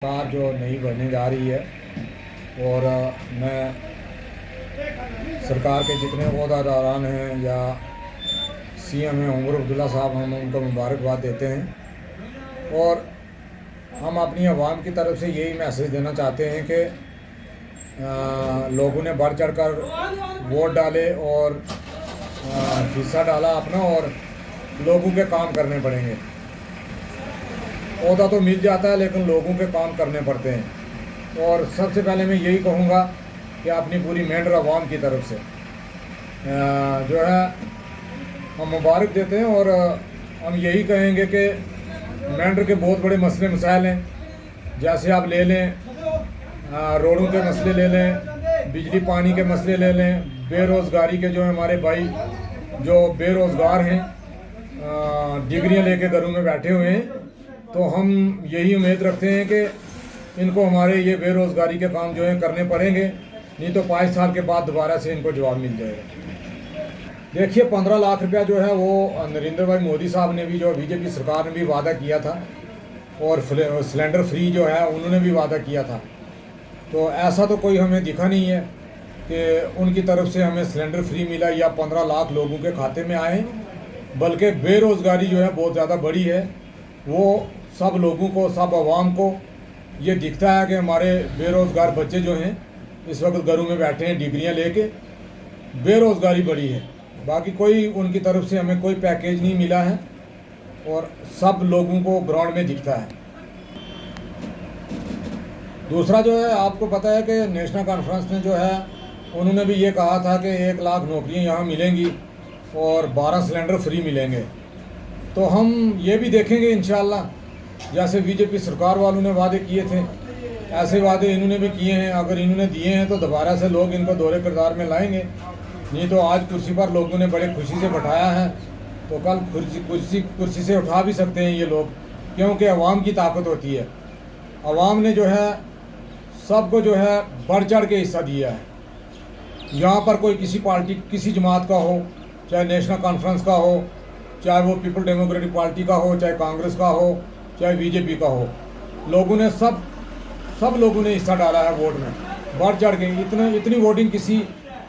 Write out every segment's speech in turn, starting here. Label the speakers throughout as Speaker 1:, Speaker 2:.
Speaker 1: Car जो नई बनने जा रही है और मैं सरकार के जितने ओहदेदारान हैं या सीएम हैं उमर अब्दुल्ला साहब, हम उनको मुबारकबाद देते हैं। और हम अपनी आवाम की तरफ से यही मैसेज देना चाहते हैं कि लोगों ने बढ़ चढ़ कर वोट डाले और हिस्सा डाला अपना, और लोगों के काम करने पड़ेंगे। ओहदा तो मिल जाता है लेकिन लोगों के काम करने पड़ते हैं। और सबसे पहले मैं यही कहूँगा कि अपनी पूरी मेंढर आवाम की तरफ से जो है हम मुबारक देते हैं, और हम यही कहेंगे कि मेंढर के बहुत बड़े मसले मसाइल हैं। जैसे आप ले लें रोडों के मसले ले लें, बिजली पानी के मसले ले लें, बेरोज़गारी के जो हमारे भाई जो बेरोज़गार हैं, डिग्रियां लेके घरों में बैठे हुए हैं, तो हम यही उम्मीद रखते हैं कि इनको हमारे ये बेरोज़गारी के काम जो हैं करने पड़ेंगे, नहीं तो 5 साल के बाद दोबारा से इनको जवाब मिल जाएगा। देखिए 15 लाख रुपया जो है वो नरेंद्र भाई मोदी साहब ने भी, जो बीजेपी सरकार ने भी वादा किया था, और सिलेंडर फ्री जो है उन्होंने भी वादा किया था। तो ऐसा तो कोई हमें दिखा नहीं है कि उनकी तरफ से हमें सिलेंडर फ्री मिला या 15 लाख लोगों के खाते में आए, बल्कि बेरोज़गारी जो है बहुत ज़्यादा बड़ी है। वो सब लोगों को, सब आवाम को ये दिखता है कि हमारे बेरोज़गार बच्चे जो हैं इस वक्त घरों में बैठे हैं डिग्रियां लेके, बेरोज़गारी बड़ी है। बाकी कोई उनकी तरफ से हमें कोई पैकेज नहीं मिला है, और सब लोगों को ग्राउंड में दिखता है। दूसरा जो है, आपको पता है कि नेशनल कॉन्फ्रेंस ने जो है उन्होंने भी ये कहा था कि 1 लाख नौकरियाँ यहाँ मिलेंगी और 12 सिलेंडर फ्री मिलेंगे। तो हम ये भी देखेंगे इंशाअल्लाह, जैसे बीजेपी सरकार वालों ने वादे किए थे ऐसे वादे इन्होंने भी किए हैं। अगर इन्होंने दिए हैं तो दोबारा से लोग इनको दोहरे किरदार में लाएंगे। नहीं तो आज कुर्सी पर लोगों ने बड़े खुशी से बैठाया है, तो कल कुर्सी से उठा भी सकते हैं ये लोग, क्योंकि अवाम की ताकत होती है। अवाम ने जो है सबको जो है बढ़ चढ़ के हिस्सा दिया है। यहाँ पर कोई किसी पार्टी, किसी जमात का हो, चाहे नेशनल कॉन्फ्रेंस का हो, चाहे वो पीपल डेमोक्रेटिक पार्टी का हो, चाहे कांग्रेस का हो, चाहे बीजेपी का हो, लोगों ने सब लोगों ने हिस्सा डाला है वोट में, बढ़ चढ़ के। इतनी वोटिंग किसी,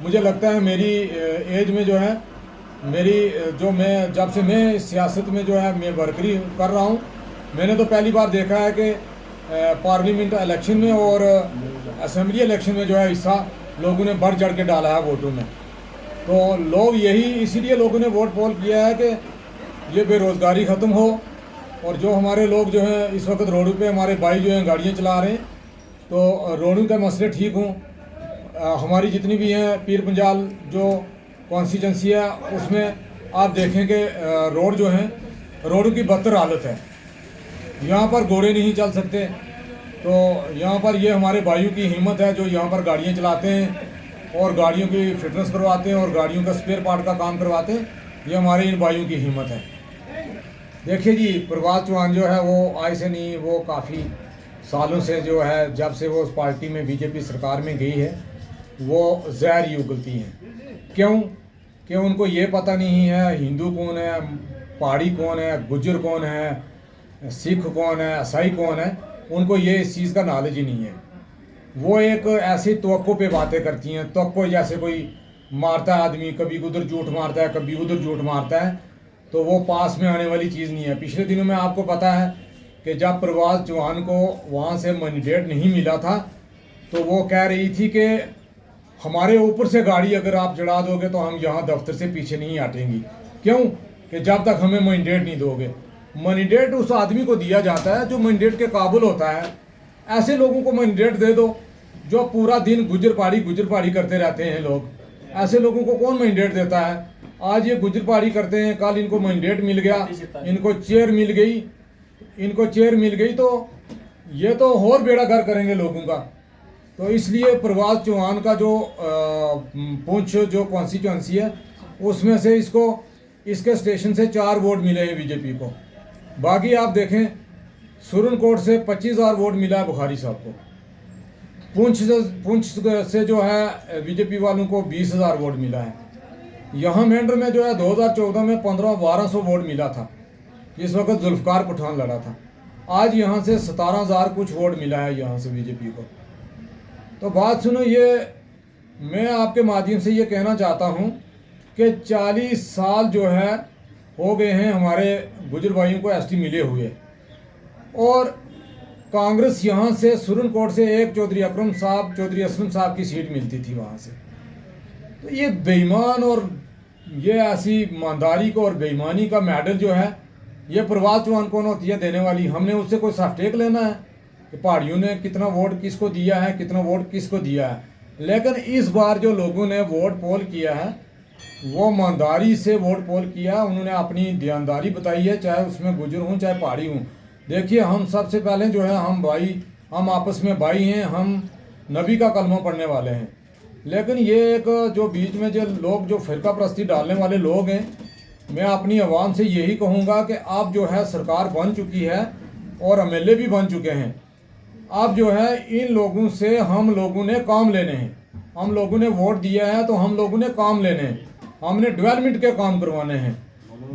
Speaker 1: मुझे लगता है मेरी एज में जो है, मैं जब से मैं सियासत में जो है मैं वर्करी कर रहा हूँ, मैंने तो पहली बार देखा है कि पार्लियामेंट इलेक्शन में और असेंबली इलेक्शन में जो है हिस्सा लोगों ने बढ़ चढ़ के डाला है वोटों में। तो लोग यही, इसीलिए लोगों ने वोट पोल किया है कि ये बेरोज़गारी ख़त्म हो, और जो हमारे लोग जो हैं इस वक्त रोडों पे, हमारे भाई जो हैं गाड़ियाँ चला रहे हैं, तो रोडों के मसले ठीक हों। हमारी जितनी भी हैं पीर पंजाल जो कॉन्स्टिट्यूंसी है, उसमें आप देखें कि रोड जो हैं, रोडों की बदतर हालत है। यहाँ पर घोड़े नहीं चल सकते। तो यहाँ पर ये हमारे भाइयों की हिम्मत है जो यहाँ पर गाड़ियाँ चलाते हैं और गाड़ियों की फिटनेस करवाते हैं और गाड़ियों का स्पेयर पार्ट का काम करवाते हैं। ये हमारे इन भाइयों की हिम्मत है। देखिए जी, प्रभात चौहान जो है वो आए से नहीं, वो काफ़ी सालों से जो है, जब से वो उस पार्टी में बीजेपी सरकार में गई है, वो जहर ही उगलती हैं। क्यों? कि उनको ये पता नहीं है हिंदू कौन है, पहाड़ी कौन है, गुज्जर कौन है, सिख कौन है, ईसाई कौन है। उनको ये इस चीज़ का नॉलेज ही नहीं है। वो एक ऐसी तवक्को पे बातें करती हैं, तवक्को जैसे कोई मारता है आदमी, कभी उधर झूठ मारता है, कभी उधर झूठ मारता है, तो वो पास में आने वाली चीज़ नहीं है। पिछले दिनों में आपको पता है कि जब प्रभात चौहान को वहाँ से मैंडेट नहीं मिला था, तो वो कह रही थी कि हमारे ऊपर से गाड़ी अगर आप चढ़ा दोगे तो हम यहाँ दफ्तर से पीछे नहीं हटेंगी। क्यों? कि जब तक हमें मैंडेट नहीं दोगे। मैंडेट उस आदमी को दिया जाता है जो मैंडेट के काबिल होता है। ऐसे लोगों को मैंडेट दे दो जो पूरा दिन गुजर पहाड़ी करते रहते हैं लोग। ऐसे लोगों को कौन मैंडेट देता है? आज ये गुजर पहाड़ी करते हैं, कल इनको मैंडेट मिल गया, इनको चेयर मिल गई, तो ये तो और बेड़ा गर्क करेंगे लोगों का। तो इसलिए प्रभात चौहान का जो पुंछ जो कॉन्स्टिट्यूंसी है, उसमें से इसके स्टेशन से 4 वोट मिले हैं बीजेपी को। बाकी आप देखें, सुरनकोट से 25,000 वोट मिला है बुखारी साहब को। पुंछ से जो है बीजेपी वालों को 20,000 वोट मिला है। यहाँ मेंढर में जो है 2014 में 1200 वोट मिला था, जिस वक्त जुल्फकार पठान लड़ा था। आज यहाँ से 17,000 कुछ वोट मिला है यहाँ से बीजेपी को। तो बात सुनो, ये मैं आपके माध्यम से ये कहना चाहता हूँ कि 40 साल जो है हो गए हैं हमारे गुजर भाइयों को एसटी मिले हुए, और कांग्रेस यहाँ से सुरनकोट से एक चौधरी अकरम साहब, चौधरी असलम साहब की सीट मिलती थी वहाँ से। तो ये बेईमान और ये ऐसी ईमानदारी को और बेईमानी का मेडल जो है ये प्रवास चौहान कौन होती है देने वाली? हमने उससे कोई साफ्टेक लेना है कि पहाड़ियों ने कितना वोट किसको दिया है, कितना वोट किसको दिया है? लेकिन इस बार जो लोगों ने वोट पोल किया है वो ईमानदारी से वोट पोल किया, उन्होंने अपनी ध्यानदारी बताई है, चाहे उसमें गुजर हूँ चाहे पहाड़ी हूँ। देखिए, हम सबसे पहले जो है हम भाई, हम आपस में भाई हैं, हम नबी का कलमा पढ़ने वाले हैं। लेकिन ये एक जो बीच में जो लोग जो फ़िरका परस्ती डालने वाले लोग हैं, मैं अपनी आवाम से यही कहूँगा कि आप जो है सरकार बन चुकी है और एमएलए भी बन चुके हैं, आप जो है इन लोगों से हम लोगों ने काम लेने हैं। हम लोगों ने वोट दिया है तो हम लोगों ने काम लेने हैं, हमने डेवलपमेंट के काम करवाने हैं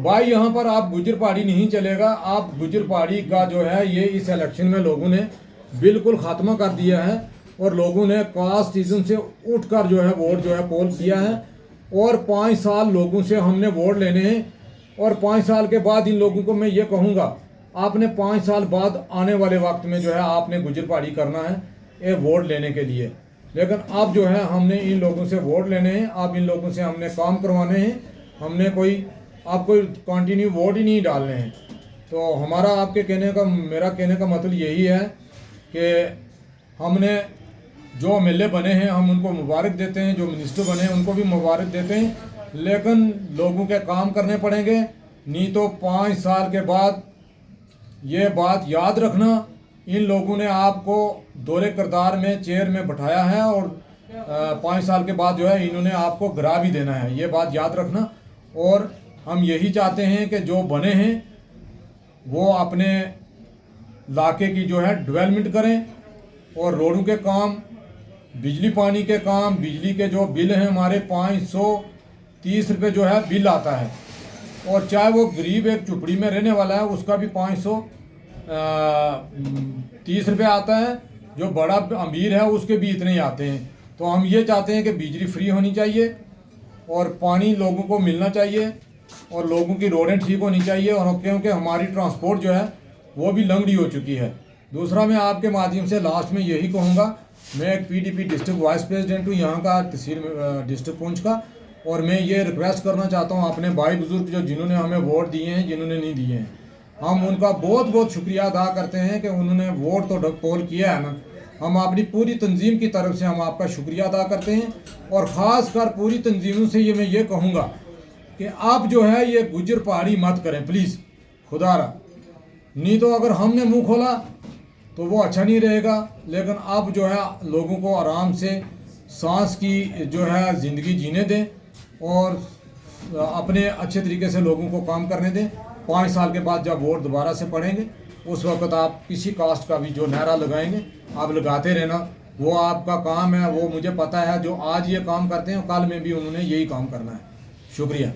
Speaker 1: भाई। यहाँ पर आप गुजर पहाड़ी नहीं चलेगा। आप गुजर पहाड़ी का जो है ये इस इलेक्शन में लोगों ने बिल्कुल ख़त्मा कर दिया है, और लोगों ने कास्टिज्म से उठकर जो है वोट जो है पोल किया है। और 5 साल लोगों से हमने वोट लेने हैं, और 5 साल के बाद इन लोगों को मैं ये कहूँगा, आपने 5 साल बाद आने वाले वक्त में जो है आपने गुजर पहाड़ी करना है ये वोट लेने के लिए। लेकिन अब जो है हमने इन लोगों से वोट लेने हैं, अब इन लोगों से हमने काम करवाने हैं, हमने कोई कंटिन्यू वोट ही नहीं डालने हैं। तो हमारा आपके कहने का, मेरा कहने का मतलब यही है कि हमने जो एमएलए बने हैं हम उनको मुबारक देते हैं, जो मिनिस्टर बने हैं उनको भी मुबारक देते हैं, लेकिन लोगों के काम करने पड़ेंगे। नहीं तो 5 साल के बाद ये बात याद रखना, इन लोगों ने आपको दौरे किरदार में चेयर में बैठाया है, और 5 साल के बाद जो है इन्होंने आपको गिरा भी देना है, ये बात याद रखना। और हम यही चाहते हैं कि जो बने हैं वो अपने इलाके की जो है डेवलपमेंट करें, और रोडों के काम, बिजली पानी के काम, बिजली के जो बिल हैं हमारे 530 रुपये जो है बिल आता है, और चाहे वो गरीब एक झुपड़ी में रहने वाला है उसका भी 530 रुपये आता है, जो बड़ा अमीर है उसके भी इतने ही आते हैं। तो हम ये चाहते हैं कि बिजली फ्री होनी चाहिए, और पानी लोगों को मिलना चाहिए, और लोगों की रोडें ठीक होनी चाहिए, और क्योंकि हमारी ट्रांसपोर्ट जो है वो भी लंगड़ी हो चुकी है। दूसरा, मैं आपके माध्यम से लास्ट में यही कहूँगा, मैं एक पीडीपी डिस्ट्रिक्ट वाइस प्रेसिडेंट हूँ यहाँ का, तहसील डिस्ट्रिक्ट पुंछ का, और मैं ये रिक्वेस्ट करना चाहता हूँ अपने भाई बुजुर्ग जो जिन्होंने हमें वोट दिए हैं, जिन्होंने नहीं दिए हैं, हम उनका बहुत बहुत शुक्रिया अदा करते हैं कि उन्होंने वोट तो पोल किया है ना। हम अपनी पूरी तंजीम की तरफ से हम आपका शुक्रिया अदा करते हैं, और ख़ास कर पूरी तंजीमों से मैं ये कहूँगा कि आप जो है ये गुजर पहाड़ी मत करें प्लीज़, खुदारा। नहीं तो अगर हमने मुंह खोला तो वो अच्छा नहीं रहेगा। लेकिन आप जो है लोगों को आराम से सांस की जो है ज़िंदगी जीने दें, और अपने अच्छे तरीके से लोगों को काम करने दें। 5 साल के बाद जब वोट दोबारा से पड़ेंगे उस वक्त आप किसी कास्ट का भी जो नारा लगाएंगे आप लगाते रहना, वो आपका काम है, वो मुझे पता है। जो आज ये काम करते हैं कल में भी उन्होंने यही काम करना है। शुक्रिया।